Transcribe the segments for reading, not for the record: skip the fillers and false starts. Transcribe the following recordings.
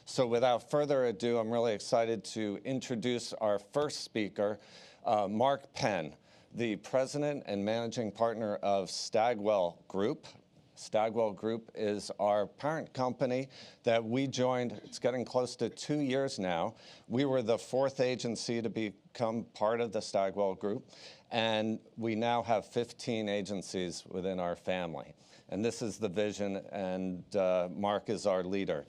So without further ado, I'm really excited to introduce our first speaker, Mark Penn, the president and managing partner of Stagwell Group. Stagwell Group is our parent company that we joined. It's getting close to 2 years now. We were the fourth agency to become part of the Stagwell Group, and we now have 15 agencies within our family. And this is the vision, and Mark is our leader.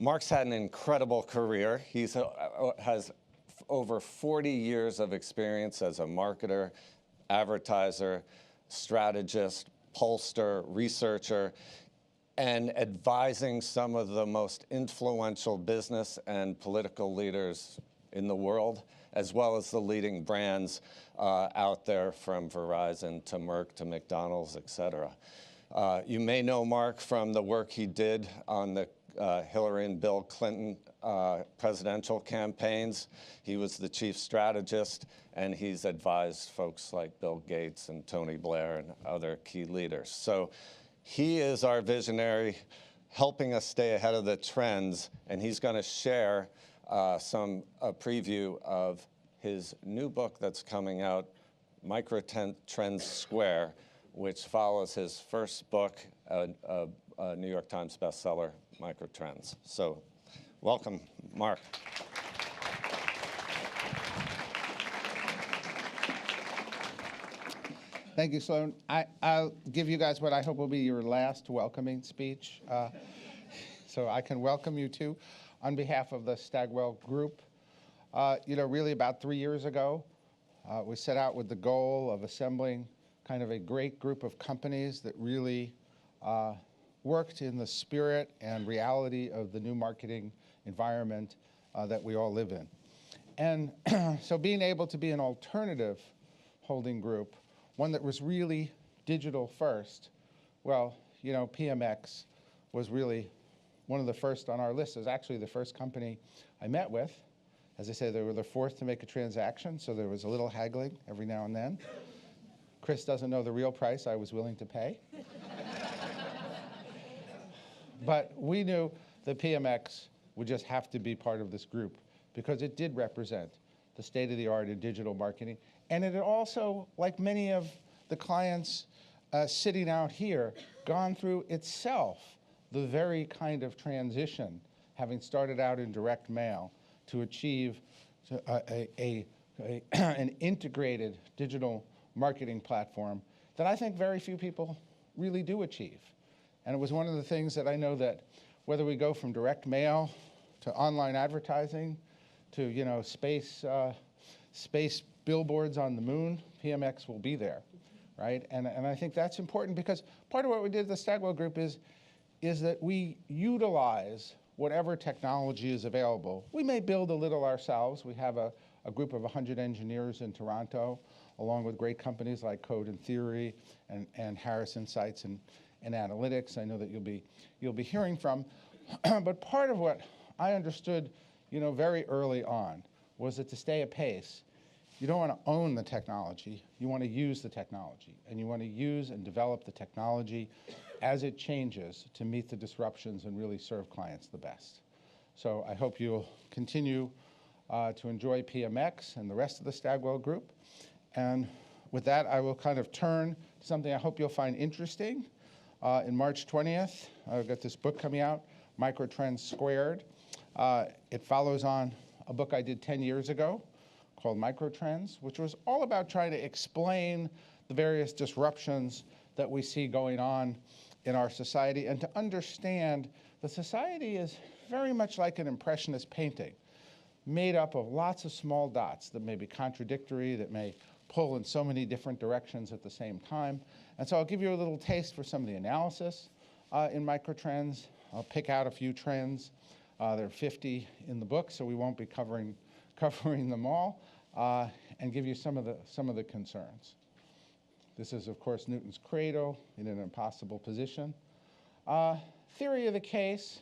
Mark's had an incredible career. He has over 40 years of experience as a marketer, advertiser, strategist, pollster, researcher, and advising some of the most influential business and political leaders in the world, as well as the leading brands out there, from Verizon to Merck to McDonald's, et cetera. You may know Mark from the work he did on the Hillary and Bill Clinton presidential campaigns. He was the chief strategist, and he's advised folks like Bill Gates and Tony Blair and other key leaders. So he is our visionary, helping us stay ahead of the trends, and he's going to share a preview of his new book that's coming out, Microtrends Square, which follows his first book, a New York Times bestseller, Microtrends. So welcome, Mark. Thank you, Sloan. I'll give you guys what I hope will be your last welcoming speech, so I can welcome you too on behalf of the Stagwell Group. Really about 3 years ago, we set out with the goal of assembling kind of a great group of companies that really worked in the spirit and reality of the new marketing environment that we all live in. And so being able to be an alternative holding group, one that was really digital first, well, PMX was really one of the first on our list. It was actually the first company I met with. As I say, they were the fourth to make a transaction, so there was a little haggling every now and then. Chris doesn't know the real price I was willing to pay. But we knew that PMX would just have to be part of this group because it did represent the state of the art in digital marketing. And it had also, like many of the clients sitting out here, gone through itself the very kind of transition, having started out in direct mail, to achieve an integrated digital marketing platform that I think very few people really do achieve. And it was one of the things that I know that whether we go from direct mail to online advertising to space billboards on the moon, PMX will be there, right? And I think that's important because part of what we did at the Stagwell Group is that we utilize whatever technology is available. We may build a little ourselves. We have a group of 100 engineers in Toronto, along with great companies like Code and Theory and Harris Insights and Analytics. I know that you'll be hearing from. But part of what I understood, very early on was that to stay apace, you don't want to own the technology. You want to use the technology, and you want to use and develop the technology as it changes to meet the disruptions and really serve clients the best. So I hope you'll continue to enjoy PMX and the rest of the Stagwell Group. And with that, I will kind of turn to something I hope you'll find interesting. In March 20th, I've got this book coming out, Microtrends Squared. It follows on a book I did 10 years ago called Microtrends, which was all about trying to explain the various disruptions that we see going on in our society, and to understand the society is very much like an impressionist painting, made up of lots of small dots that may be contradictory, that may pull in so many different directions at the same time. And so I'll give you a little taste for some of the analysis in Microtrends. I'll pick out a few trends. There are 50 in the book, so we won't be covering them all, and give you some of the concerns. This is, of course, Newton's cradle in an impossible position. Theory of the case,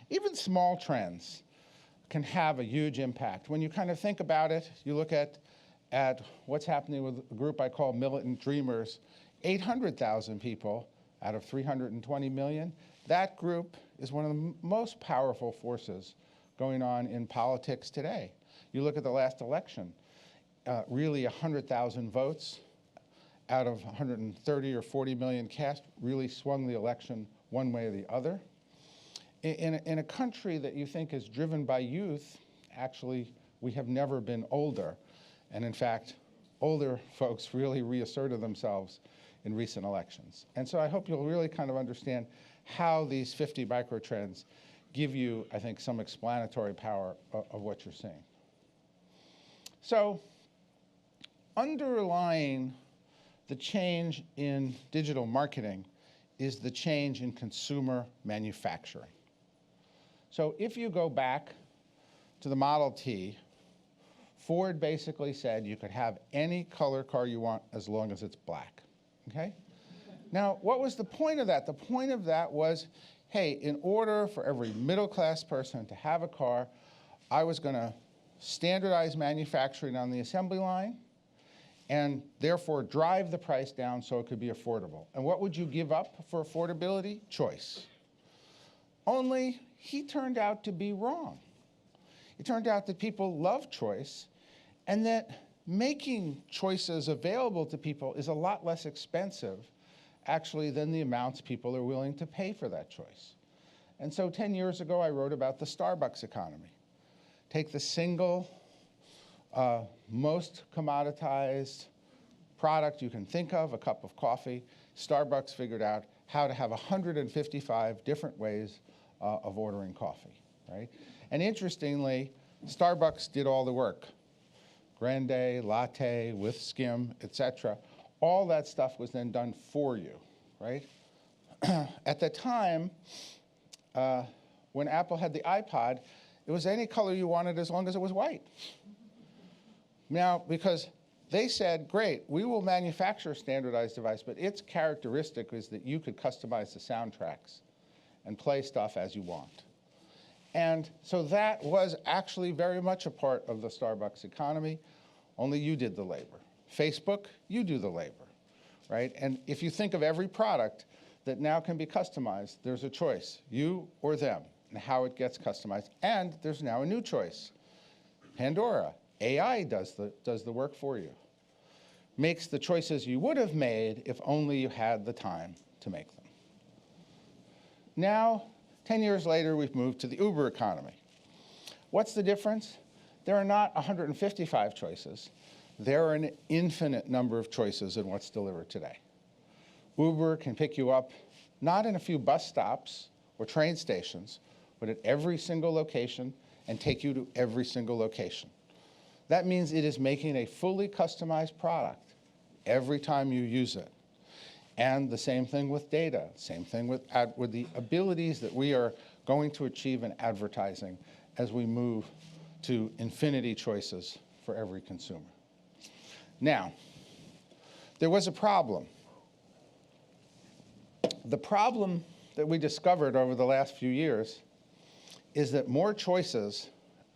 even small trends can have a huge impact. When you kind of think about it, you look at what's happening with a group I call Militant Dreamers, 800,000 people out of 320 million. That group is one of the most powerful forces going on in politics today. You look at the last election, really 100,000 votes out of 130 or 40 million cast really swung the election one way or the other. In a country that you think is driven by youth, actually, we have never been older. And in fact, older folks really reasserted themselves in recent elections. And so I hope you'll really kind of understand how these 50 microtrends give you, I think, some explanatory power of what you're seeing. So underlying the change in digital marketing is the change in consumer manufacturing. So if you go back to the Model T, Ford basically said you could have any color car you want as long as it's black, okay? Now, what was the point of that? The point of that was, hey, in order for every middle-class person to have a car, I was gonna standardize manufacturing on the assembly line and therefore drive the price down so it could be affordable. And what would you give up for affordability? Choice. Only he turned out to be wrong. It turned out that people love choice and that making choices available to people is a lot less expensive actually than the amounts people are willing to pay for that choice. And so 10 years ago, I wrote about the Starbucks economy. Take the single most commoditized product you can think of, a cup of coffee. Starbucks figured out how to have 155 different ways of ordering coffee, right? And interestingly, Starbucks did all the work. Grande, latte, with skim, et cetera. All that stuff was then done for you, right? At the time, when Apple had the iPod, it was any color you wanted as long as it was white. Now, because they said, great, we will manufacture a standardized device, but its characteristic is that you could customize the soundtracks and play stuff as you want. And so that was actually very much a part of the Starbucks economy, only you did the labor. Facebook, you do the labor, right? And if you think of every product that now can be customized, there's a choice, you or them, and how it gets customized. And there's now a new choice. Pandora, AI does the work for you. Makes the choices you would have made if only you had the time to make them. Now, 10 years later, we've moved to the Uber economy. What's the difference? There are not 155 choices. There are an infinite number of choices in what's delivered today. Uber can pick you up not in a few bus stops or train stations, but at every single location and take you to every single location. That means it is making a fully customized product every time you use it. And the same thing with data, same thing with the abilities that we are going to achieve in advertising as we move to infinity choices for every consumer. Now, there was a problem. The problem that we discovered over the last few years is that more choices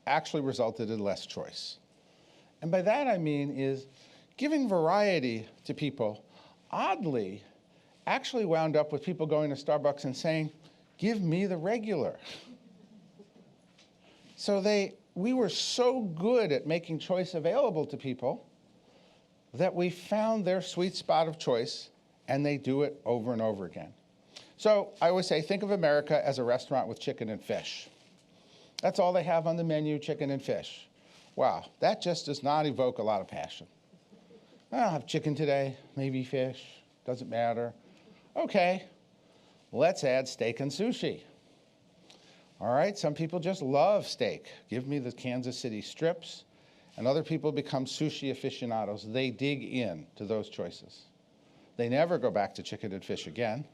actually resulted in less choice. And by that I mean is giving variety to people, oddly, actually wound up with people going to Starbucks and saying, give me the regular. So we were so good at making choice available to people that we found their sweet spot of choice, and they do it over and over again. So I always say, think of America as a restaurant with chicken and fish. That's all they have on the menu, chicken and fish. Wow, that just does not evoke a lot of passion. I'll have chicken today, maybe fish, doesn't matter. Okay, let's add steak and sushi. All right, some people just love steak. Give me the Kansas City strips. And other people become sushi aficionados. They dig in to those choices. They never go back to chicken and fish again.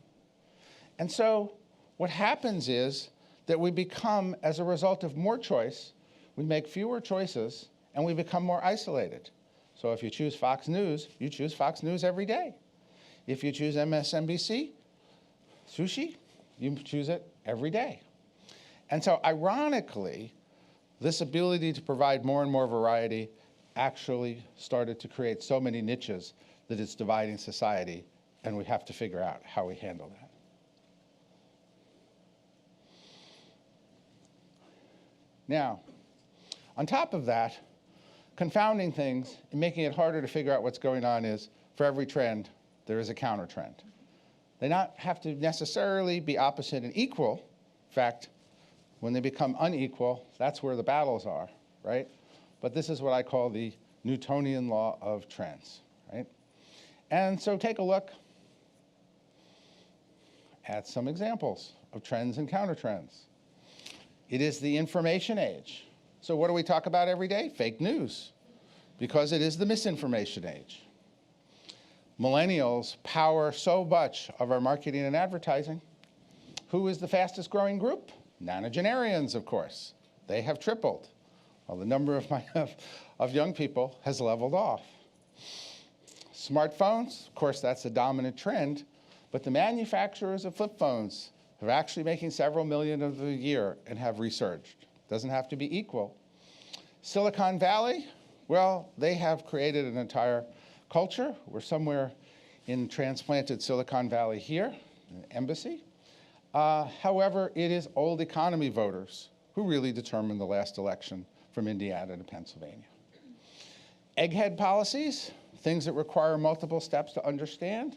And so what happens is that we become, as a result of more choice, we make fewer choices and we become more isolated. So if you choose Fox News, you choose Fox News every day. If you choose MSNBC, sushi, you choose it every day. And so ironically, this ability to provide more and more variety actually started to create so many niches that it's dividing society, and we have to figure out how we handle that. Now, on top of that, confounding things and making it harder to figure out what's going on is, for every trend, there is a counter trend. They not have to necessarily be opposite and equal. In fact, when they become unequal, that's where the battles are, right? But this is what I call the Newtonian law of trends, right? And so take a look at some examples of trends and countertrends. It is the information age. So what do we talk about every day? Fake news, because it is the misinformation age. Millennials power so much of our marketing and advertising. Who is the fastest growing group? Nonagenarians, of course. They have tripled, while the number of young people has leveled off. Smartphones, of course, that's a dominant trend, but the manufacturers of flip phones are actually making several million of a year and have resurged. Doesn't have to be equal. Silicon Valley, well, they have created an entire culture. We're somewhere in transplanted Silicon Valley here, an embassy. However, it is old economy voters who really determined the last election from Indiana to Pennsylvania. Egghead policies, things that require multiple steps to understand,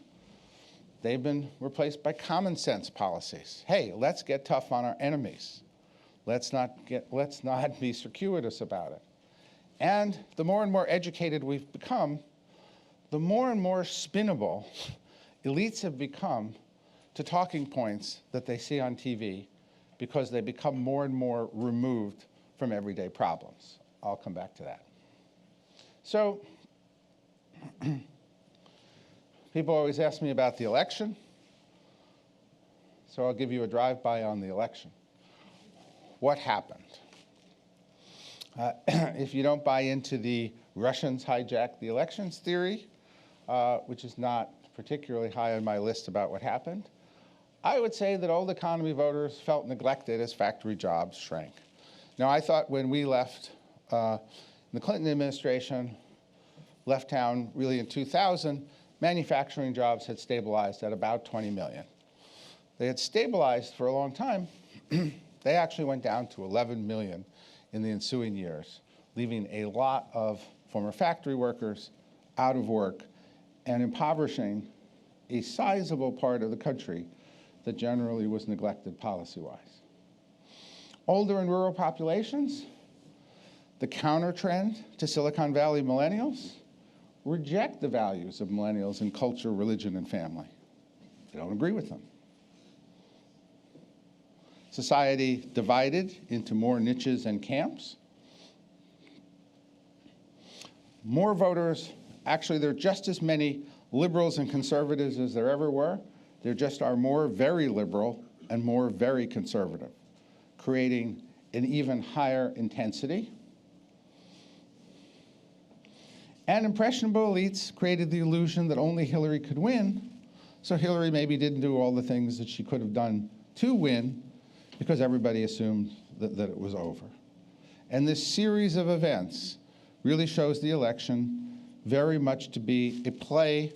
they've been replaced by common sense policies. Hey, let's get tough on our enemies. Let's not be circuitous about it. And the more and more educated we've become, the more and more spinnable elites have become to talking points that they see on TV, because they become more and more removed from everyday problems. I'll come back to that. So people always ask me about the election, so I'll give you a drive-by on the election. What happened? If you don't buy into the Russians hijacked the elections theory, which is not particularly high on my list about what happened, I would say that old economy voters felt neglected as factory jobs shrank. Now, I thought when we left, the Clinton administration left town really in 2000, manufacturing jobs had stabilized at about 20 million. They had stabilized for a long time. They actually went down to 11 million in the ensuing years, leaving a lot of former factory workers out of work and impoverishing a sizable part of the country that generally was neglected policy-wise. Older and rural populations, the counter trend to Silicon Valley millennials, reject the values of millennials in culture, religion, and family. They don't agree with them. Society divided into more niches and camps. More voters, actually there are just as many liberals and conservatives as there ever were. There just are more very liberal and more very conservative, creating an even higher intensity. And impressionable elites created the illusion that only Hillary could win, so Hillary maybe didn't do all the things that she could have done to win, because everybody assumed that it was over. And this series of events really shows the election very much to be a play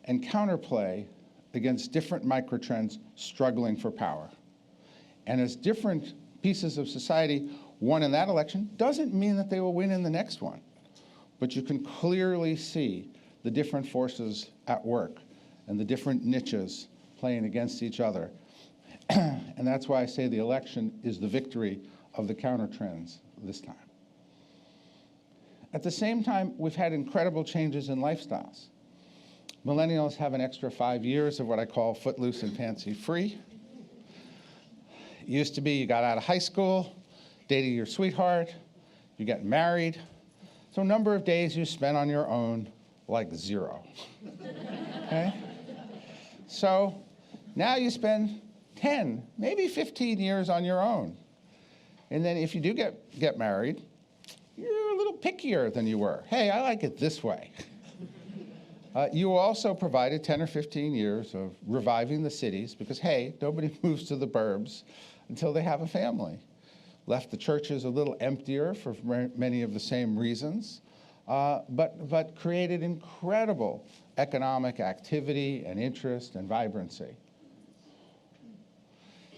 and counterplay against different microtrends struggling for power. And as different pieces of society won in that election, doesn't mean that they will win in the next one. But you can clearly see the different forces at work and the different niches playing against each other. And that's why I say the election is the victory of the counter-trends this time. At the same time, we've had incredible changes in lifestyles. Millennials have an extra 5 years of what I call footloose and fancy-free. It used to be you got out of high school, dated your sweetheart, you get married. So number of days you spent on your own, like 0. Okay? So now you spend 10, maybe 15 years on your own. And then if you do get married, you're a little pickier than you were. Hey, I like it this way. You also provided 10 or 15 years of reviving the cities because, hey, nobody moves to the burbs until they have a family. Left the churches a little emptier for many of the same reasons, but created incredible economic activity and interest and vibrancy.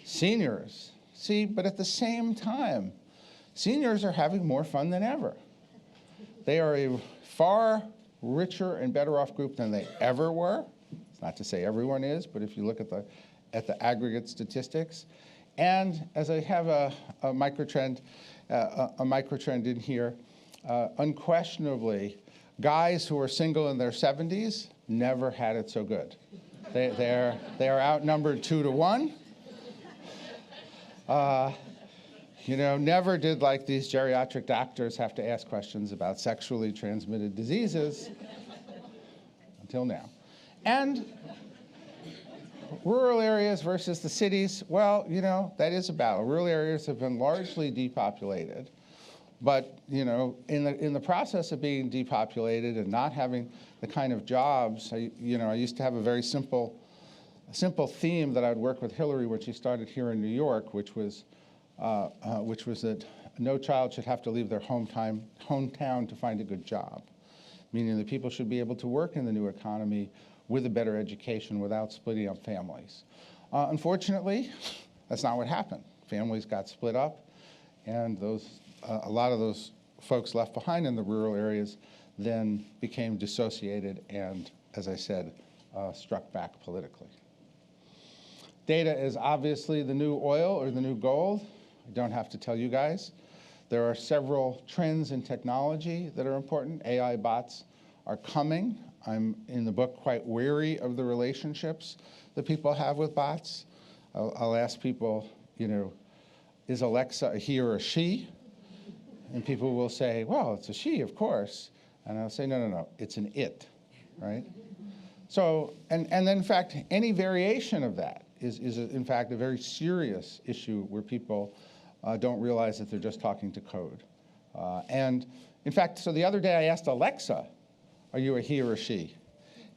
Seniors, see, but at the same time, seniors are having more fun than ever. They are a far richer and better off group than they ever were. It's not to say everyone is, but if you look at the aggregate statistics. And as I have a microtrend in here, unquestionably, guys who are single in their 70s never had it so good. They are outnumbered 2 to 1. Never did like these geriatric doctors have to ask questions about sexually transmitted diseases until now. And rural areas versus the cities, well, that is a battle. Rural areas have been largely depopulated. But, in the process of being depopulated and not having the kind of jobs, I used to have a very simple theme that I'd work with Hillary when she started here in New York, which was that no child should have to leave their hometown to find a good job, meaning that people should be able to work in the new economy with a better education without splitting up families. Unfortunately, that's not what happened. Families got split up, and a lot of those folks left behind in the rural areas then became dissociated and, as I said, struck back politically. Data is obviously the new oil or the new gold. I don't have to tell you guys. There are several trends in technology that are important. AI bots are coming. I'm, in the book, quite wary of the relationships that people have with bots. I'll ask people, is Alexa a he or a she? And people will say, well, it's a she, of course. And I'll say, no, it's an it, right? So, and then in fact, any variation of that is in fact a very serious issue where people don't realize that they're just talking to code. And in fact, so the other day I asked Alexa, are you a he or a she?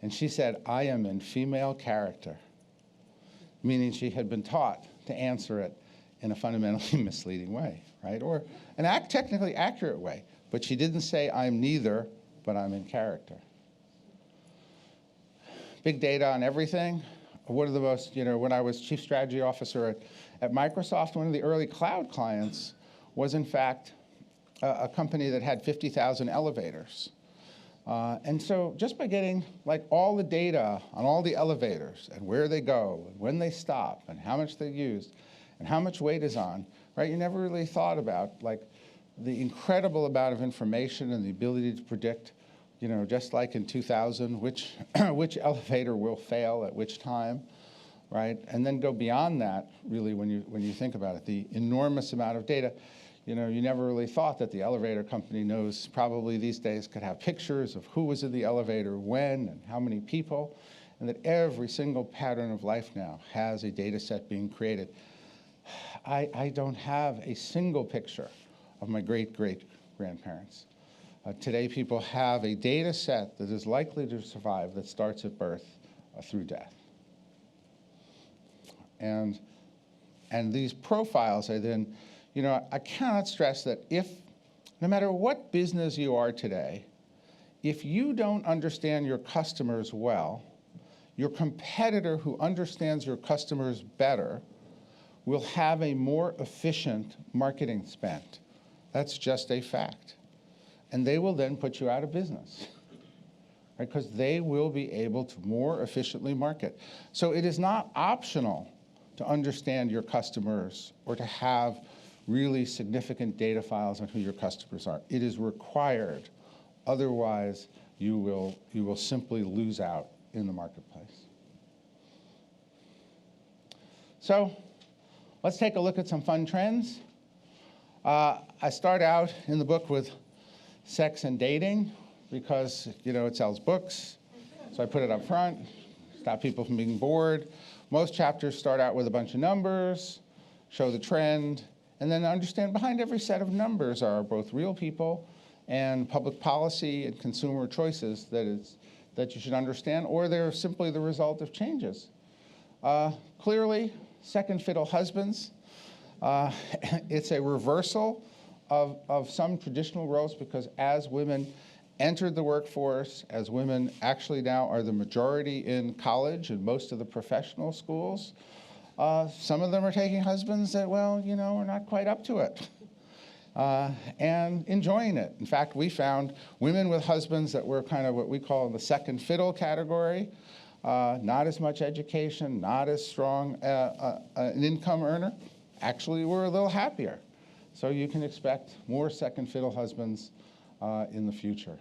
And she said, I am in female character, meaning she had been taught to answer it in a fundamentally misleading way, right? Or an technically accurate way. But she didn't say, I'm neither, but I'm in character. Big data on everything. One of the most, when I was chief strategy officer at Microsoft, one of the early cloud clients was, in fact, a company that had 50,000 elevators. And so just by getting all the data on all the elevators and where they go and when they stop and how much they used and how much weight is on, right? You never really thought about the incredible amount of information and the ability to predict, just like in 2000, which elevator will fail at which time, right? And then go beyond that, really, when you think about it, the enormous amount of data. You never really thought that the elevator company knows, probably these days, could have pictures of who was in the elevator, when, and how many people, and that every single pattern of life now has a data set being created. I don't have a single picture of my great-great-grandparents. Today, people have a data set that is likely to survive that starts at birth through death. And these profiles are then, I cannot stress that no matter what business you are today, if you don't understand your customers well, your competitor who understands your customers better will have a more efficient marketing spend. That's just a fact. And they will then put you out of business, right? Because they will be able to more efficiently market. So it is not optional to understand your customers or to have really significant data files on who your customers are. It is required. Otherwise, you will simply lose out in the marketplace. So let's take a look at some fun trends. I start out in the book with sex and dating because, it sells books. So I put it up front, stop people from being bored. Most chapters start out with a bunch of numbers, show the trend, and then understand behind every set of numbers are both real people and public policy and consumer choices that you should understand, or they're simply the result of changes. Clearly, second fiddle husbands. It's a reversal of some traditional roles because as women entered the workforce, as women actually now are the majority in college and most of the professional schools, some of them are taking husbands that, are not quite up to it. and enjoying it. In fact, we found women with husbands that were kind of what we call the second fiddle category, not as much education, not as strong an income earner, actually were a little happier. So you can expect more second fiddle husbands in the future.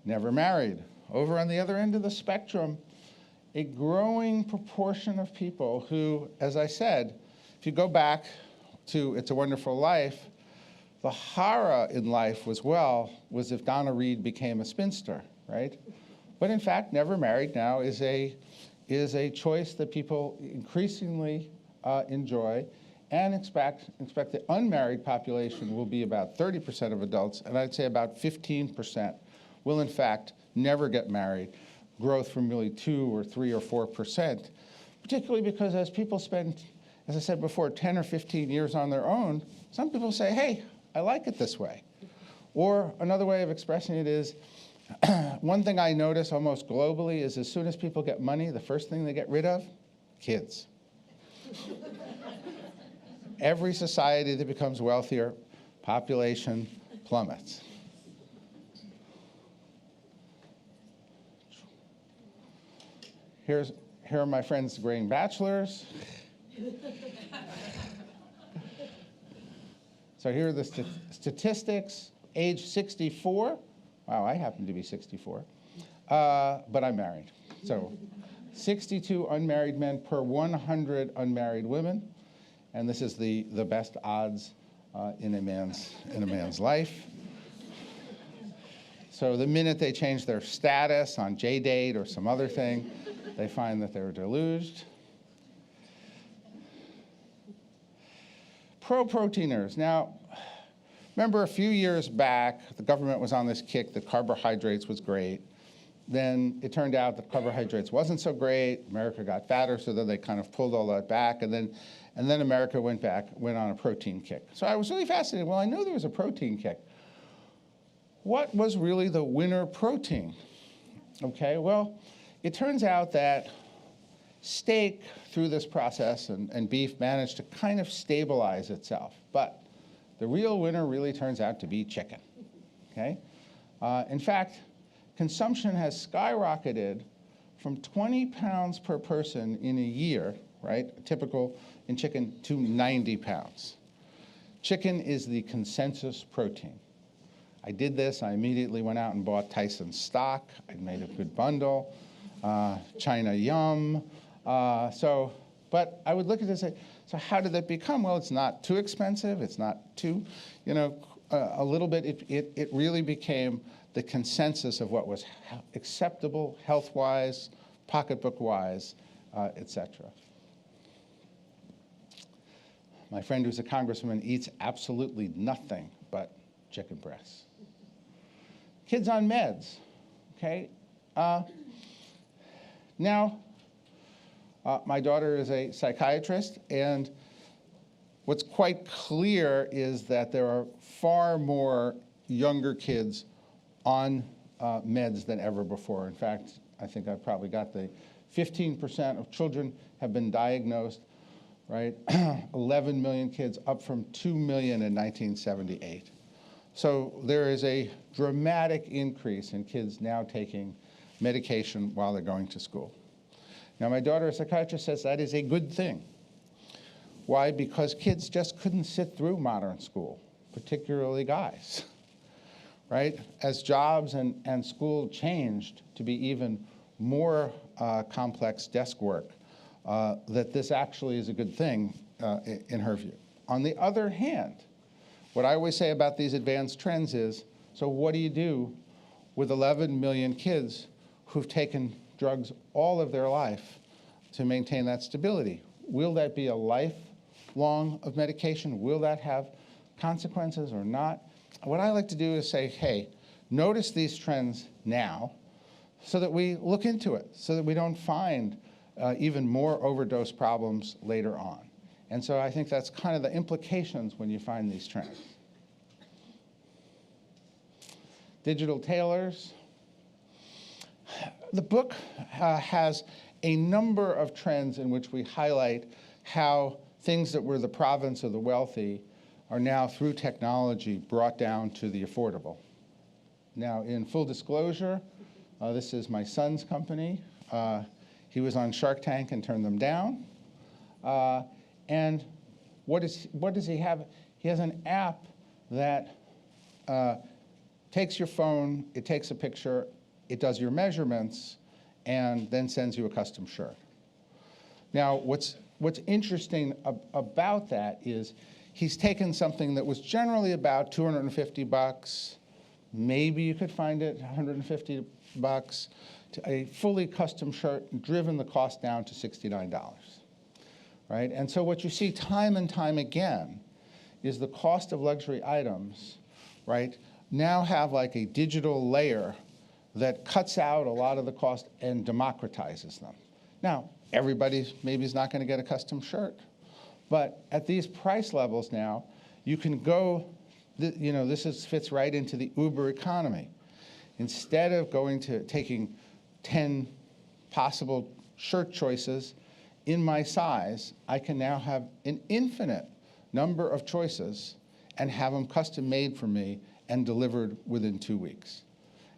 Never married. Over on the other end of the spectrum, a growing proportion of people who, as I said, if you go back to It's a Wonderful Life, the horror in life was if Donna Reed became a spinster, right? But in fact, never married now is a choice that people increasingly enjoy and expect the unmarried population will be about 30% of adults, and I'd say about 15% will in fact never get married, growth from really 2 or 3 or 4%, particularly because as people spend, as I said before, 10 or 15 years on their own, some people say, hey, I like it this way. Or another way of expressing it is, one thing I notice almost globally is as soon as people get money, the first thing they get rid of, kids. Every society that becomes wealthier, population plummets. Here are my friends grading bachelors. So here are the statistics. Age 64. Wow, I happen to be 64. But I'm married. So 62 unmarried men per 100 unmarried women. And this is the best odds in a man's life. So the minute they change their status on JDate or some other thing, they find that they're deluged. Pro-proteiners. Now, remember a few years back, the government was on this kick that carbohydrates was great. Then it turned out that carbohydrates wasn't so great. America got fatter, so then they kind of pulled all that back. And then America went on a protein kick. So I was really fascinated. Well, I knew there was a protein kick. What was really the winner protein? Okay, well, it turns out that steak, through this process, and beef managed to kind of stabilize itself. But the real winner really turns out to be chicken. Okay? In fact, consumption has skyrocketed from 20 pounds per person in a year, right, typical in chicken, to 90 pounds. Chicken is the consensus protein. I did this. I immediately went out and bought Tyson stock. I made a good bundle. China Yum. But I would look at this and say, so how did that become? Well, it's not too expensive. It's not too, a little bit. It really became the consensus of what was acceptable health-wise, pocketbook-wise, et cetera. My friend who's a congressman eats absolutely nothing but chicken breasts. Kids on meds, okay? Now, my daughter is a psychiatrist, and what's quite clear is that there are far more younger kids on meds than ever before. In fact, I think I've probably got the 15% of children have been diagnosed, right? 11 million kids, up from 2 million in 1978. So there is a dramatic increase in kids now taking medication while they're going to school. Now, my daughter, a psychiatrist, says that is a good thing. Why? Because kids just couldn't sit through modern school, particularly guys, right? As jobs and school changed to be even more complex desk work, that this actually is a good thing in her view. On the other hand, what I always say about these advanced trends is, so what do you do with 11 million kids who've taken drugs all of their life to maintain that stability? Will that be a lifelong of medication? Will that have consequences or not? What I like to do is say, hey, notice these trends now so that we look into it, so that we don't find even more overdose problems later on. And so I think that's kind of the implications when you find these trends. Digital tailors. The book has a number of trends in which we highlight how things that were the province of the wealthy are now, through technology, brought down to the affordable. Now, in full disclosure, this is my son's company. He was on Shark Tank and turned them down. And what does he have? He has an app that takes your phone, it takes a picture, it does your measurements, and then sends you a custom shirt. Now, what's interesting about that is he's taken something that was generally about $250, maybe you could find it $150, to a fully custom shirt, and driven the cost down to $69, right? And so what you see time and time again is the cost of luxury items, right, now have like a digital layer that cuts out a lot of the cost and democratizes them. Now, everybody maybe is not going to get a custom shirt, but at these price levels now, you can go, you know, fits right into the Uber economy. Instead of taking 10 possible shirt choices in my size, I can now have an infinite number of choices and have them custom made for me and delivered within 2 weeks.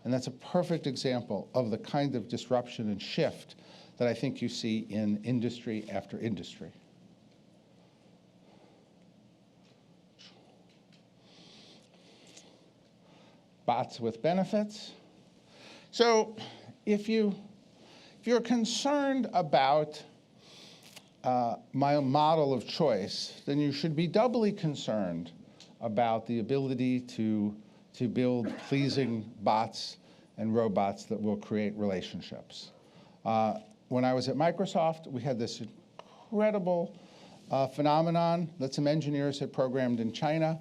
And that's a perfect example of the kind of disruption and shift that I think you see in industry after industry. Bots with benefits. So if you're concerned about my model of choice, then you should be doubly concerned about the ability to build pleasing bots and robots that will create relationships. When I was at Microsoft, we had this incredible phenomenon that some engineers had programmed in China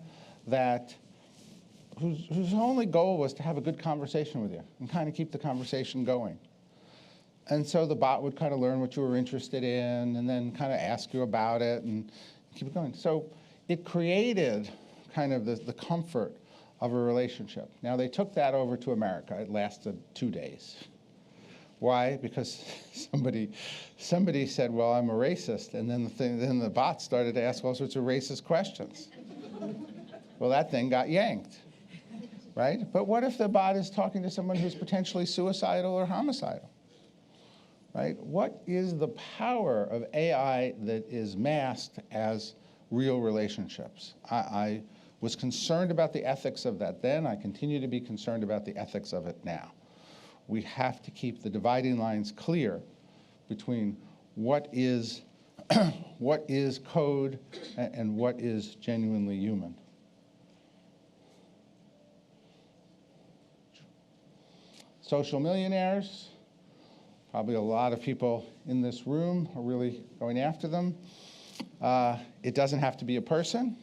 whose only goal was to have a good conversation with you and kind of keep the conversation going. And so the bot would kind of learn what you were interested in and then kind of ask you about it and keep it going. So it created kind of the comfort of a relationship. Now, they took that over to America. It lasted 2 days. Why? Because somebody said, well, I'm a racist, and then the bot started to ask all sorts of racist questions. Well, that thing got yanked, right? But what if the bot is talking to someone who's potentially suicidal or homicidal, right? What is the power of AI that is masked as real relationships? I was concerned about the ethics of that then. I continue to be concerned about the ethics of it now. We have to keep the dividing lines clear between what is code and what is genuinely human. Social millionaires, probably a lot of people in this room are really going after them. It doesn't have to be a person.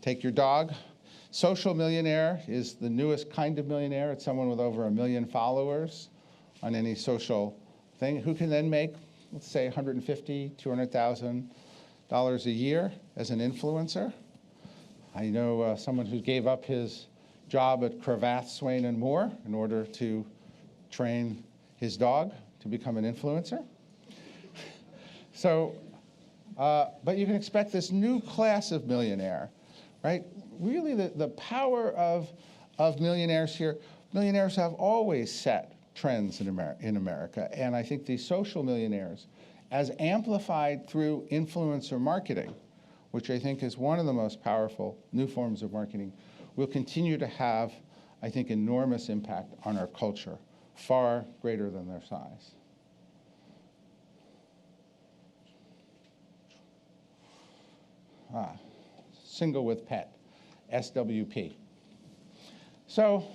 Take your dog. Social millionaire is the newest kind of millionaire. It's someone with over 1 million followers on any social thing who can then make, let's say, $150,000, $200,000 a year as an influencer. I know someone who gave up his job at Cravath, Swaine & Moore in order to train his dog to become an influencer. So, but you can expect this new class of millionaire, right? Really the power of millionaires here. Millionaires have always set trends in America, and I think these social millionaires, as amplified through influencer marketing, which I think is one of the most powerful new forms of marketing, will continue to have, I think, enormous impact on our culture, far greater than their size. Single with pet, SWP. So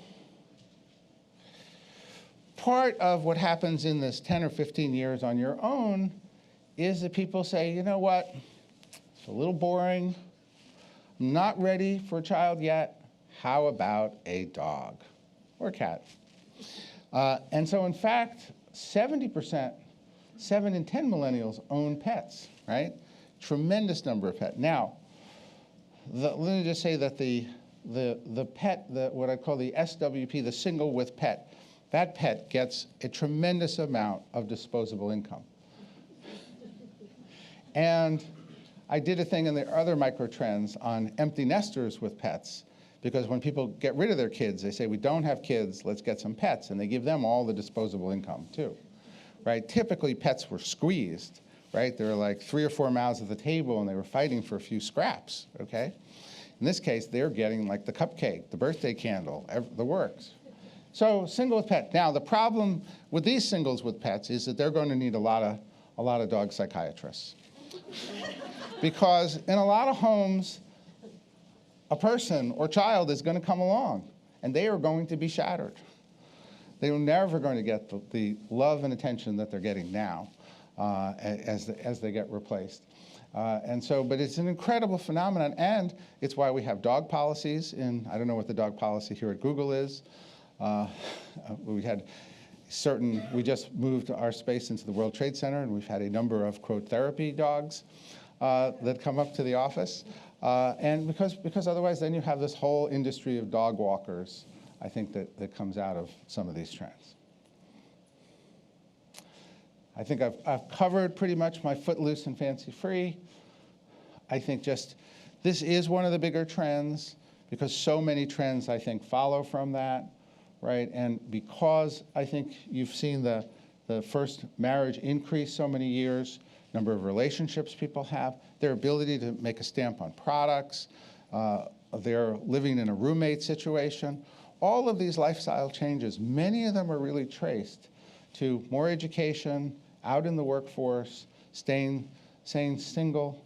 part of what happens in this 10 or 15 years on your own is that people say, you know what, it's a little boring, I'm not ready for a child yet, how about a dog or cat? And so in fact, 70%, 7 in 10 millennials own pets, right? Tremendous number of pets. Now, let me just say that the pet, what I call the SWP, the single with pet, that pet gets a tremendous amount of disposable income. And I did a thing in the other Microtrends on empty nesters with pets, because when people get rid of their kids, they say, we don't have kids, let's get some pets, and they give them all the disposable income too, right? Typically, pets were squeezed, right? There were like 3 or 4 mouths at the table, and they were fighting for a few scraps, okay? In this case, they're getting like the cupcake, the birthday candle, the works. So single with pet. Now, the problem with these singles with pets is that they're going to need a lot of dog psychiatrists. Because in a lot of homes, a person or child is going to come along, and they are going to be shattered. They are never going to get the love and attention that they're getting now as they get replaced. But it's an incredible phenomenon, and it's why we have dog policies. I don't know what the dog policy here at Google is. We just moved our space into the World Trade Center, and we've had a number of, quote, therapy dogs that come up to the office. And because otherwise then you have this whole industry of dog walkers, I think, that comes out of some of these trends. I think I've covered pretty much my footloose and fancy-free. I think this is one of the bigger trends, because so many trends, I think, follow from that, right? And because I think you've seen the first marriage increase so many years, number of relationships people have, their ability to make a stamp on products, they're living in a roommate situation. All of these lifestyle changes, many of them are really traced to more education, out in the workforce, staying single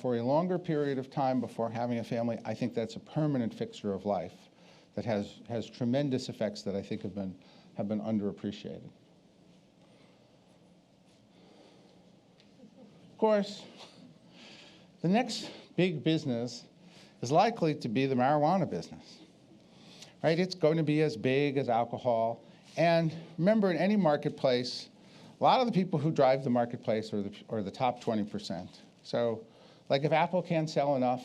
for a longer period of time before having a family. I think that's a permanent fixture of life that has tremendous effects that I think have been underappreciated. Of course, the next big business is likely to be the marijuana business, right? It's going to be as big as alcohol. And remember, in any marketplace, a lot of the people who drive the marketplace are the top 20%. So, like, if Apple can't sell enough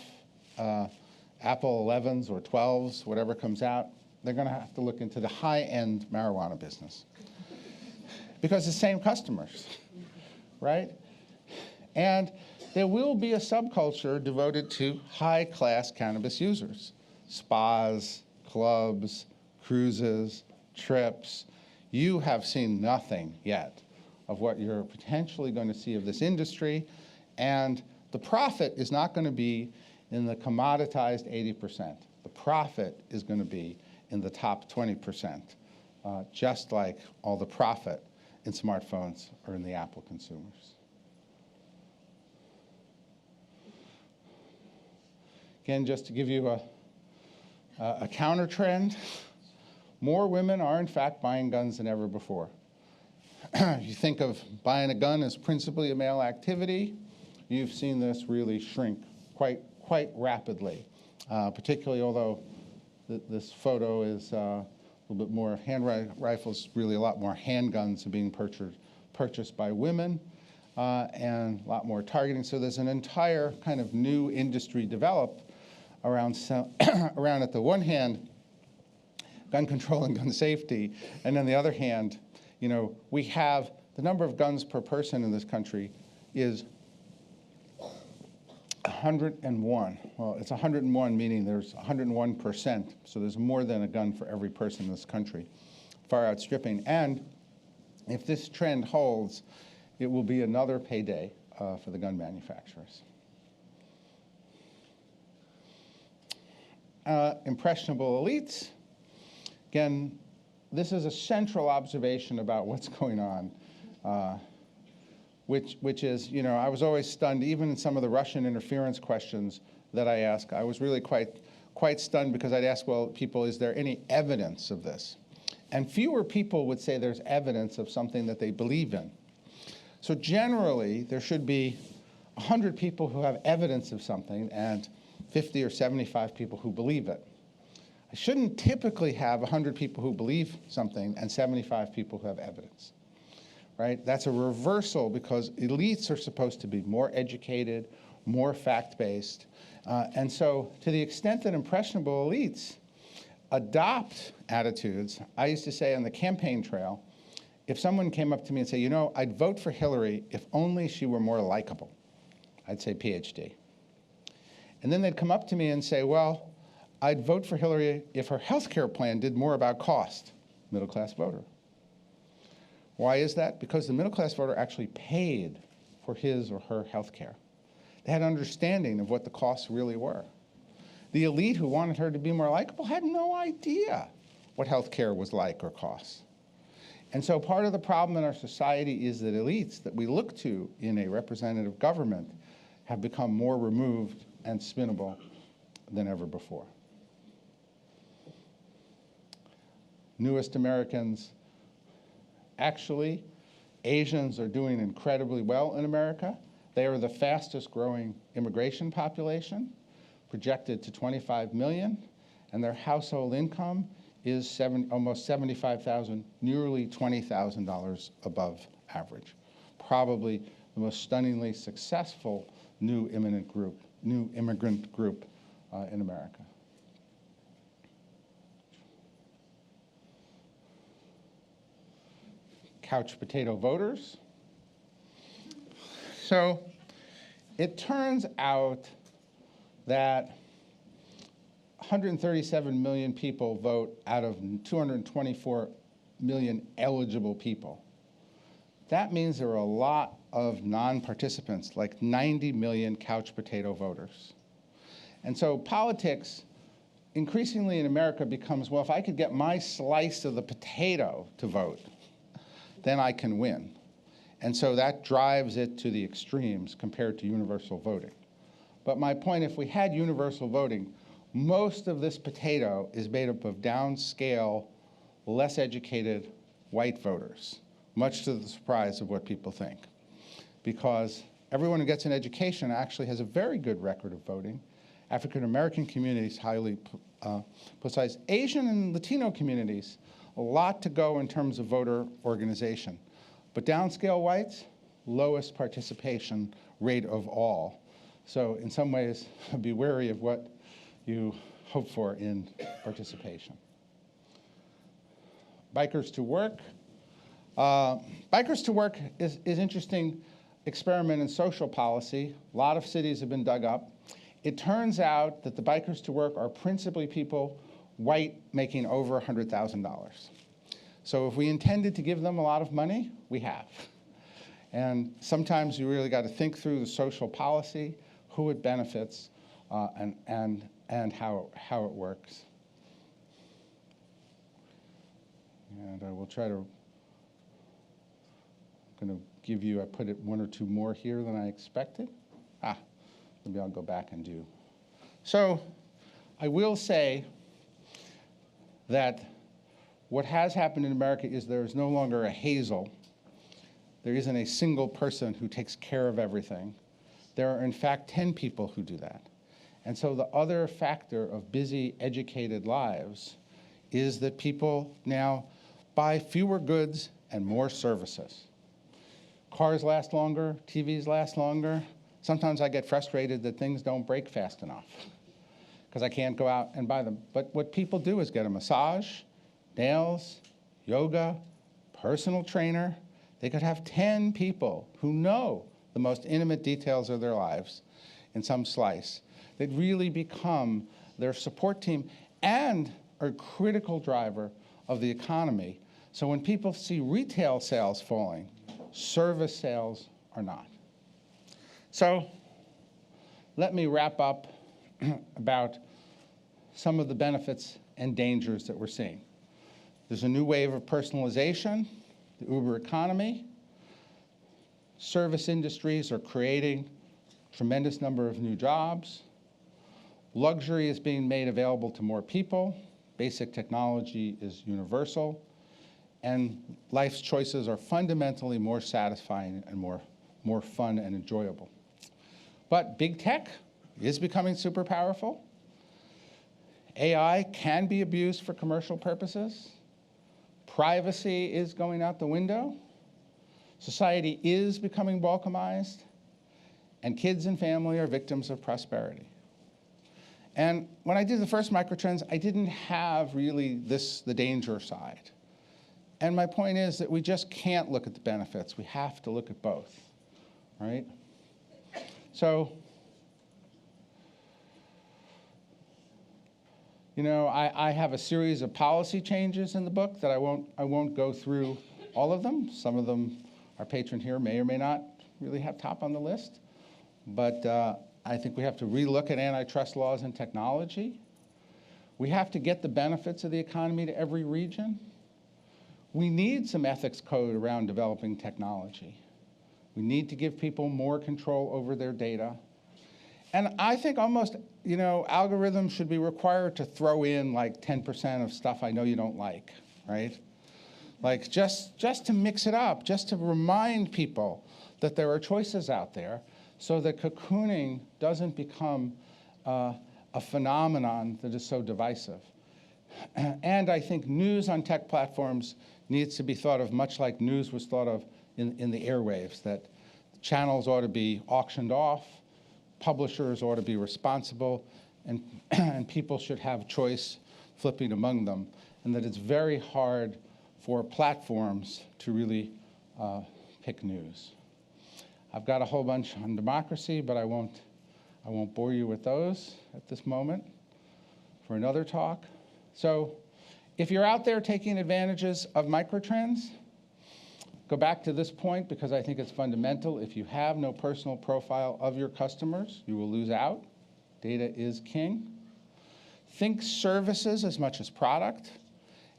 Apple 11s or 12s, whatever comes out, they're going to have to look into the high-end marijuana business. Because the same customers, right? And there will be a subculture devoted to high-class cannabis users. Spas, clubs, cruises, trips. You have seen nothing yet of what you're potentially going to see of this industry. And the profit is not going to be in the commoditized 80%. The profit is going to be in the top 20%, just like all the profit in smartphones or in the Apple consumers. Again, just to give you a counter trend, more women are in fact buying guns than ever before. You think of buying a gun as principally a male activity, you've seen this really shrink quite rapidly, particularly although this photo is a little bit more hand rifles, really a lot more handguns are being purchased by women. And a lot more targeting. So there's an entire kind of new industry developed around at the one hand, gun control and gun safety, and on the other hand, we have the number of guns per person in this country is 101. Well, it's 101, meaning there's 101%, so there's more than a gun for every person in this country, far outstripping. And if this trend holds, it will be another payday for the gun manufacturers. Impressionable elites. Again, this is a central observation about what's going on, which is, I was always stunned, even in some of the Russian interference questions that I ask. I was really quite stunned because I'd ask, well, people, is there any evidence of this? And fewer people would say there's evidence of something that they believe in. So generally, there should be 100 people who have evidence of something and 50 or 75 people who believe it. I shouldn't typically have 100 people who believe something and 75 people who have evidence, right? That's a reversal because elites are supposed to be more educated, more fact-based. And so to the extent that impressionable elites adopt attitudes, I used to say on the campaign trail, if someone came up to me and said, I'd vote for Hillary if only she were more likable. I'd say PhD. And then they'd come up to me and say, well, I'd vote for Hillary if her health care plan did more about cost. Middle-class voter. Why is that? Because the middle-class voter actually paid for his or her health care. They had understanding of what the costs really were. The elite who wanted her to be more likable had no idea what health care was like or cost. And so part of the problem in our society is that elites that we look to in a representative government have become more removed and spinnable than ever before. Newest Americans, actually, Asians are doing incredibly well in America. They are the fastest growing immigration population, projected to 25 million, and their household income is almost $75,000, nearly $20,000 above average. Probably the most stunningly successful new immigrant group in America. Couch potato voters. So it turns out that 137 million people vote out of 224 million eligible people. That means there are a lot of non-participants, like 90 million couch potato voters. And so politics, increasingly in America, becomes, well, if I could get my slice of the potato to vote, then I can win. And so that drives it to the extremes compared to universal voting. But my point, if we had universal voting, most of this potato is made up of downscale, less educated white voters, much to the surprise of what people think. Because everyone who gets an education actually has a very good record of voting. African American communities, highly politicized. Asian and Latino communities, a lot to go in terms of voter organization. But downscale whites, lowest participation rate of all. So in some ways, be wary of what you hope for in participation. Bikers to work. Bikers to work is interesting experiment in social policy. A lot of cities have been dug up. It turns out that the bikers to work are principally people white making over $100,000. So if we intended to give them a lot of money, we have. And sometimes you really got to think through the social policy, who it benefits, and how it works. And I will try to, I'm going to give you, I put it one or two more here than I expected. Maybe I'll go back and do. So I will say that what has happened in America is there is no longer a Hazel. There isn't a single person who takes care of everything. There are, in fact, 10 people who do that. And so the other factor of busy, educated lives is that people now buy fewer goods and more services. Cars last longer, TVs last longer. Sometimes I get frustrated that things don't break fast enough because I can't go out and buy them. But what people do is get a massage, nails, yoga, personal trainer. They could have 10 people who know the most intimate details of their lives in some slice that really become their support team and are a critical driver of the economy. So when people see retail sales falling, service sales are not. So let me wrap up about some of the benefits and dangers that we're seeing. There's a new wave of personalization, the Uber economy. Service industries are creating a tremendous number of new jobs. Luxury is being made available to more people. Basic technology is universal. And life's choices are fundamentally more satisfying and more fun and enjoyable. But big tech is becoming super powerful. AI can be abused for commercial purposes. Privacy is going out the window. Society is becoming balkanized. And kids and family are victims of prosperity. And when I did the first Microtrends, I didn't have really the danger side. And my point is that we just can't look at the benefits. We have to look at both, right? So, you know, I have a series of policy changes in the book that I won't go through all of them. Some of them our patron here may or may not really have top on the list. But I think we have to relook at antitrust laws and technology. We have to get the benefits of the economy to every region. We need some ethics code around developing technology. We need to give people more control over their data. And I think almost, you know, algorithms should be required to throw in like 10% of stuff I know you don't like, right? Like just to mix it up, just to remind people that there are choices out there so that cocooning doesn't become a phenomenon that is so divisive. And I think news on tech platforms needs to be thought of much like news was thought of in the airwaves, that channels ought to be auctioned off, publishers ought to be responsible, and people should have choice flipping among them, and that it's very hard for platforms to really pick news. I've got a whole bunch on democracy, but I won't bore you with those at this moment for another talk. So if you're out there taking advantages of microtrends, go back to this point because I think it's fundamental. If you have no personal profile of your customers, you will lose out. Data is king. Think services as much as product.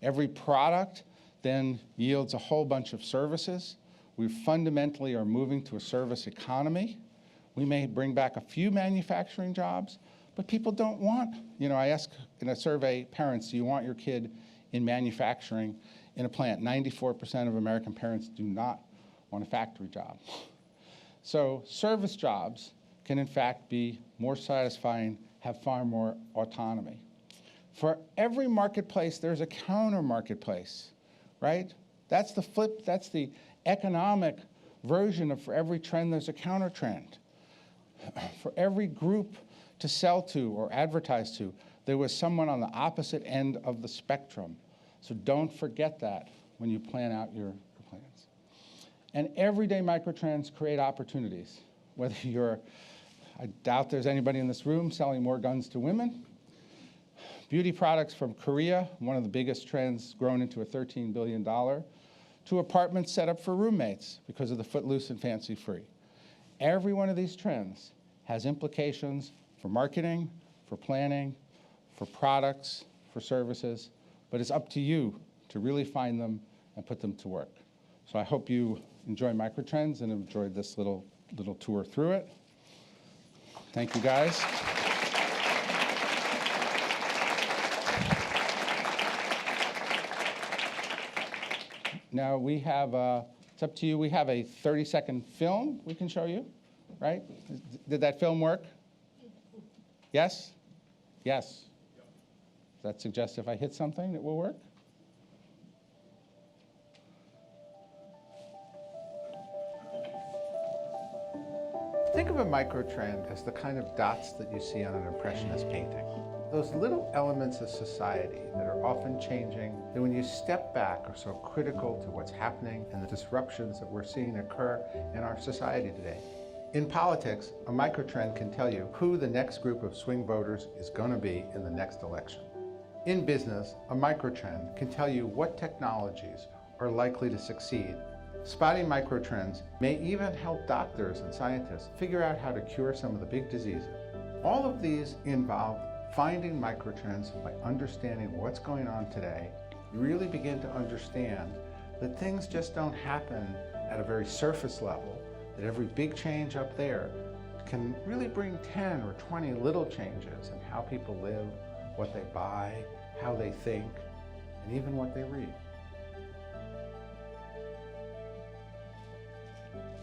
Every product then yields a whole bunch of services. We fundamentally are moving to a service economy. We may bring back a few manufacturing jobs, but people don't want, you know, I ask in a survey parents, do you want your kid in manufacturing in a plant? 94% of American parents do not want a factory job. So service jobs can in fact be more satisfying, have far more autonomy. For every marketplace, there's a counter marketplace, right? That's the flip, that's the economic version of for every trend, there's a counter trend. For every group to sell to or advertise to, there was someone on the opposite end of the spectrum. So don't forget that when you plan out your plans. And everyday microtrends create opportunities. Whether you're, I doubt there's anybody in this room selling more guns to women. Beauty products from Korea, one of the biggest trends, grown into a $13 billion, to apartments set up for roommates because of the footloose and fancy free. Every one of these trends has implications for marketing, for planning, for products, for services, but it's up to you to really find them and put them to work. So I hope you enjoy Microtrends and enjoyed this little tour through it. Thank you, guys. Now we have, it's up to you, we have a 30-second film we can show you, right? Did that film work? Yes? Yes. Does that suggest if I hit something, it will work? Think of a microtrend as the kind of dots that you see on an impressionist painting. Those little elements of society that are often changing, that when you step back are so critical to what's happening and the disruptions that we're seeing occur in our society today. In politics, a microtrend can tell you who the next group of swing voters is going to be in the next election. In business, a microtrend can tell you what technologies are likely to succeed. Spotting microtrends may even help doctors and scientists figure out how to cure some of the big diseases. All of these involve finding microtrends by understanding what's going on today. You really begin to understand that things just don't happen at a very surface level, that every big change up there can really bring 10 or 20 little changes in how people live, what they buy, how they think, and even what they read.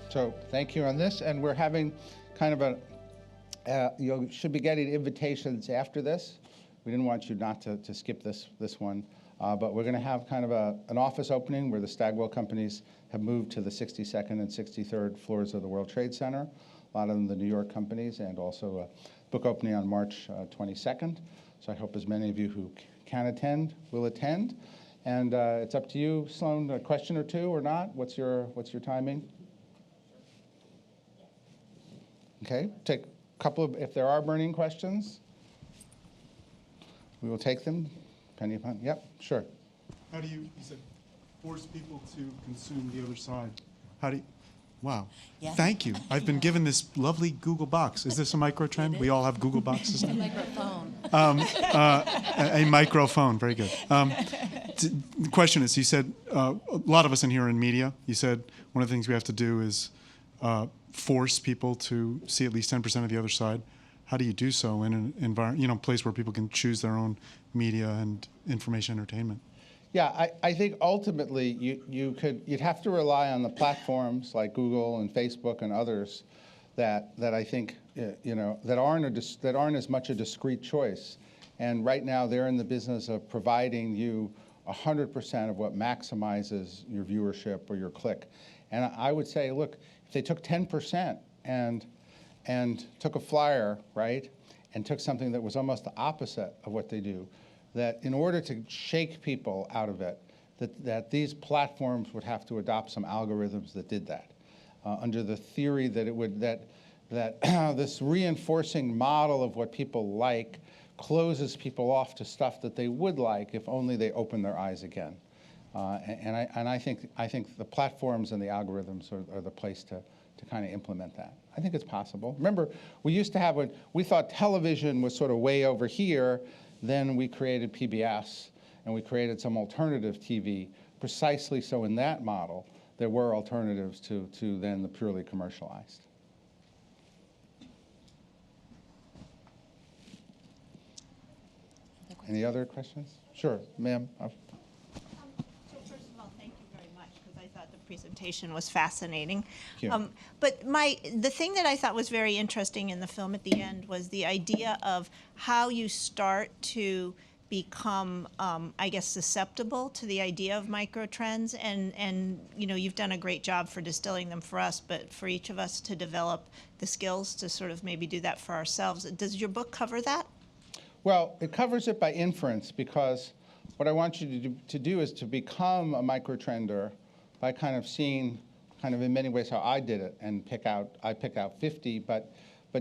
So thank you on this, and we're having kind of a, you should be getting invitations after this. We didn't want you not to skip this one, but we're going to have kind of an office opening where the Stagwell companies have moved to the 62nd and 63rd floors of the World Trade Center, a lot of them the New York companies, and also a book opening on March 22nd. So I hope as many of you who can attend will attend. And it's up to you, Sloan, a question or two or not? What's your timing? Okay, take a couple of, if there are burning questions, we will take them. Depending upon, yep, sure. How do you said, force people to consume the other side? How do you, wow. Yeah. Thank you. I've been given this lovely Google box. Is this a microtrend? We all have Google boxes now? Microphone. A microphone, very good. The question is, you said, a lot of us in here are in media. You said one of the things we have to do is force people to see at least 10% of the other side. How do you do so in an environment, place where people can choose their own media and information entertainment? Yeah, I think ultimately you'd have to rely on the platforms like Google and Facebook and others that I think that aren't as much a discrete choice. And right now they're in the business of providing you 100% of what maximizes your viewership or your click. And I would say, look, if they took 10% and took a flyer, right, and took something that was almost the opposite of what they do, that in order to shake people out of it, that these platforms would have to adopt some algorithms that did that, under the theory that it would that this reinforcing model of what people like closes people off to stuff that they would like if only they open their eyes again. And I think the platforms and the algorithms are the place to kind of implement that. I think it's possible. Remember, we used to have, when we thought television was sort of way over here, then we created PBS, and we created some alternative TV, precisely so in that model, there were alternatives to then the purely commercialized. Any other questions? Sure, ma'am. So first of all, thank you very much, because I thought the presentation was fascinating. Thank you. But the thing that I thought was very interesting in the film at the end was the idea of how you start to become, I guess, susceptible to the idea of microtrends. And you've done a great job for distilling them for us, but for each of us to develop the skills to sort of maybe do that for ourselves. Does your book cover that? Well, it covers it by inference, because what I want you to do is to become a microtrender by kind of seeing, kind of in many ways, how I did it, and I pick out 50, but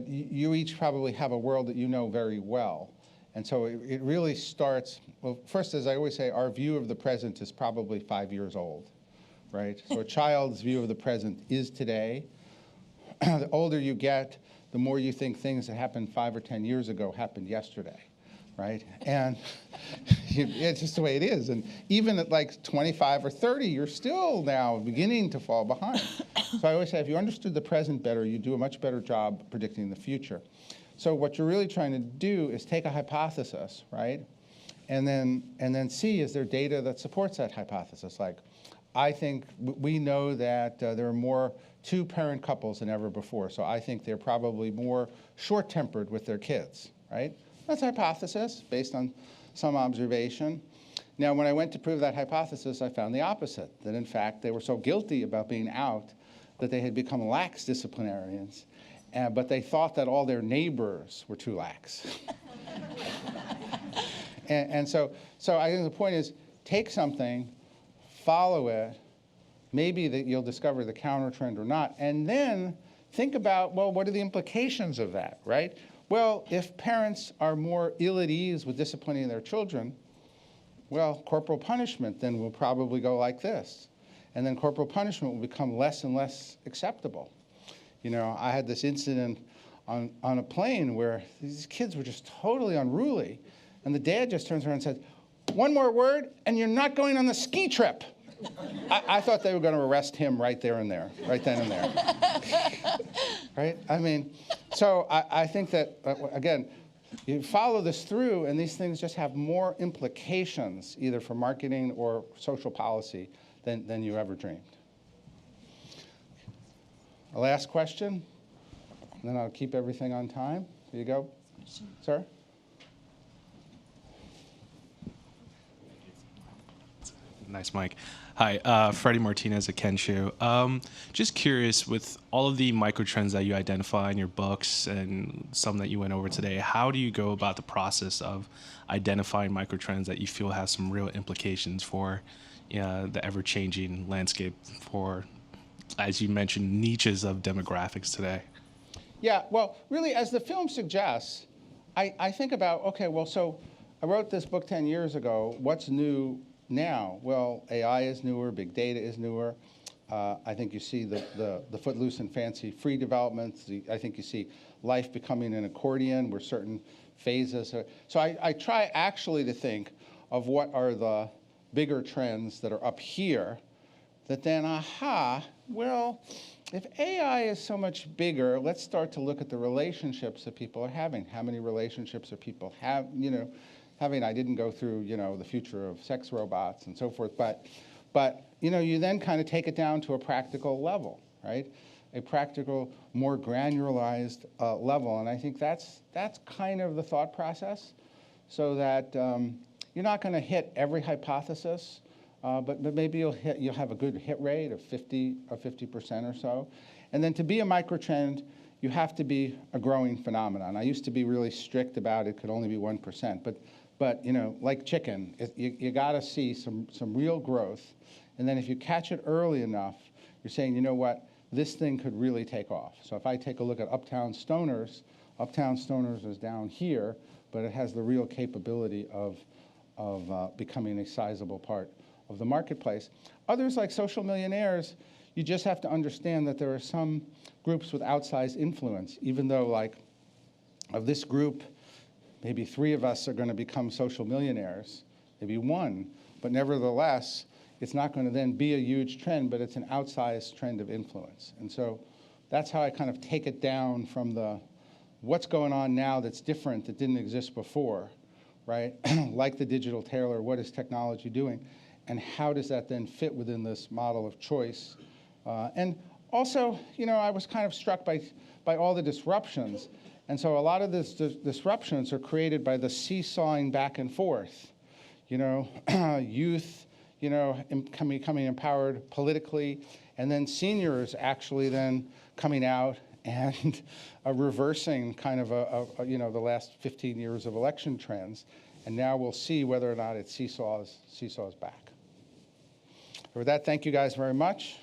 you each probably have a world that you know very well. And so it really starts, well, first, as I always say, our view of the present is probably 5 years old, right? So a child's view of the present is today. The older you get, the more you think things that happened 5 or 10 years ago happened yesterday, right? And it's just the way it is. And even at like 25 or 30, you're still now beginning to fall behind. So I always say, if you understood the present better, you do a much better job predicting the future. So what you're really trying to do is take a hypothesis, right? And then see, is there data that supports that hypothesis? Like, I think we know that there are more two-parent couples than ever before. So I think they're probably more short-tempered with their kids, right? That's a hypothesis based on some observation. Now, when I went to prove that hypothesis, I found the opposite, that in fact they were so guilty about being out that they had become lax disciplinarians, but they thought that all their neighbors were too lax. and so I think the point is, take something, follow it, maybe that you'll discover the counter trend or not, and then think about, well, what are the implications of that, right? Well, if parents are more ill at ease with disciplining their children, well, corporal punishment then will probably go like this. And then corporal punishment will become less and less acceptable. You know, I had this incident on a plane where these kids were just totally unruly, and the dad just turns around and says, "One more word, and you're not going on the ski trip." I thought they were going to arrest him right there and there, right then and there. Right? I mean, so I think that, again, you follow this through, and these things just have more implications, either for marketing or social policy, than you ever dreamed. A last question, and then I'll keep everything on time. Here you go. Sir? Nice mic. Hi, Freddie Martinez at Kenshu. Just curious, with all of the microtrends that you identify in your books and some that you went over today, how do you go about the process of identifying microtrends that you feel have some real implications for the ever-changing landscape for, as you mentioned, niches of demographics today? Yeah, well, really, as the film suggests, I think about, okay, well, so I wrote this book 10 years ago. What's new now? Well, AI is newer, big data is newer. I think you see the footloose and fancy free developments. I think you see life becoming an accordion where certain phases are. So I try actually to think of what are the bigger trends that are up here that then, well, if AI is so much bigger, let's start to look at the relationships that people are having. How many relationships are people having? I didn't go through, the future of sex robots and so forth, but you then kind of take it down to a practical level, right? A practical, more granularized level, and I think that's kind of the thought process, so that you're not going to hit every hypothesis. But maybe you'll have a good hit rate of 50% or so. And then to be a microtrend, you have to be a growing phenomenon. I used to be really strict about it could only be 1%. But like chicken, you got to see some real growth. And then if you catch it early enough, you're saying, you know what, this thing could really take off. So if I take a look at Uptown Stoners is down here, but it has the real capability of becoming a sizable part of the marketplace. Others, like social millionaires, you just have to understand that there are some groups with outsized influence, even though, like, of this group, maybe 3 of us are going to become social millionaires, maybe 1, but nevertheless, it's not going to then be a huge trend, but it's an outsized trend of influence. And so that's how I kind of take it down from the what's going on now that's different, that didn't exist before, right? Like the digital tailor, what is technology doing? And how does that then fit within this model of choice? And also, I was kind of struck by all the disruptions. And so a lot of these disruptions are created by the seesawing back and forth. Youth, becoming empowered politically, and then seniors actually then coming out and reversing kind of the last 15 years of election trends. And now we'll see whether or not it seesaws back. With that, thank you guys very much.